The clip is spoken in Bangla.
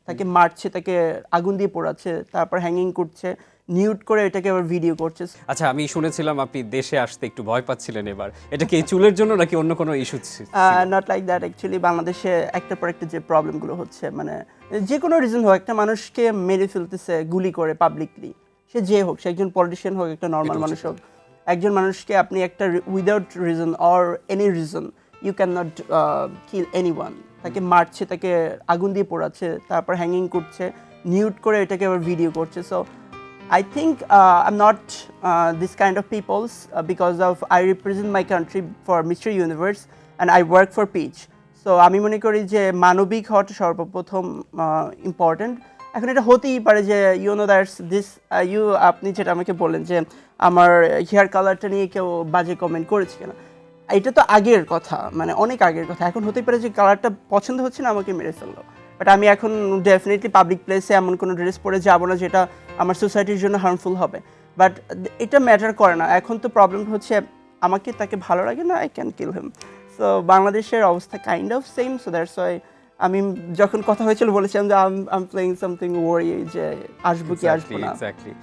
তাকে মারছে, তাকে আগুন দিয়ে পোড়াচ্ছে, তারপর হ্যাঙ্গিং করছে, নিউট করে এটাকে আবার ভিডিও করছে। আচ্ছা, আমি শুনেছিলাম আপনি দেশে আসতে একটু ভয় পাচ্ছিলেন এবার। এটা কি এই চুলের জন্য নাকি অন্য কোনো ইস্যু ছিল? Not like that. অ্যাকচুয়ালি বাংলাদেশে একটার পর একটা যে প্রবলেমগুলো হচ্ছে, মানে যে কোনো রিজন হোক, একটা মানুষকে মেরে ফেলতেছে গুলি করে পাবলিকলি, সে যে হোক, সে একজন পলিটিশিয়ান হোক, একটা নর্মাল এটা হচ্ছে মানুষ হোক, একজন মানুষকে আপনি একটা without reason or any reason you can not kill anyone. তাকে মারছে, তাকে আগুন দিয়ে পোড়াচ্ছে, তারপর হ্যাঙ্গিং করছে, নিউট করে এটাকে আবার ভিডিও করছে। So I think I'm not this kind of people's because of I represent my country for Mr. Universe and I work for Peach. So আমি মনে করি যে মানবিক হওয়াটা সর্বপ্রথম ইম্পর্ট্যান্ট। এখন এটা হতেই পারে যে ইউ নো দ্যাটস দিস আপনি যেটা আমাকে বললেন যে আমার হেয়ার কালারটা নিয়ে কেউ বাজে কমেন্ট করেছে কিনা, এটা তো আগের কথা, মানে অনেক আগের কথা। এখন হতেই পারে যে কালারটা পছন্দ হচ্ছে না, আমাকে মেরে ফেললো, বাট আমি এখন ডেফিনেটলি পাবলিক প্লেসে এমন কোনো ড্রেস পরে যাব না যেটা আমার সোসাইটির জন্য হার্মফুল হবে। বাট এটা ম্যাটার করে না। এখন তো প্রবলেম হচ্ছে আমাকে তাকে ভালো লাগে না, I can kill him. So বাংলাদেশের অবস্থা kind of same. So that's why আমি যখন কথা হয়েছিল বলেছিলাম যে আই এম প্লেইং সামথিং ওয়ারি, যে আসবো কি আসবো না। এক্স্যাক্টলি।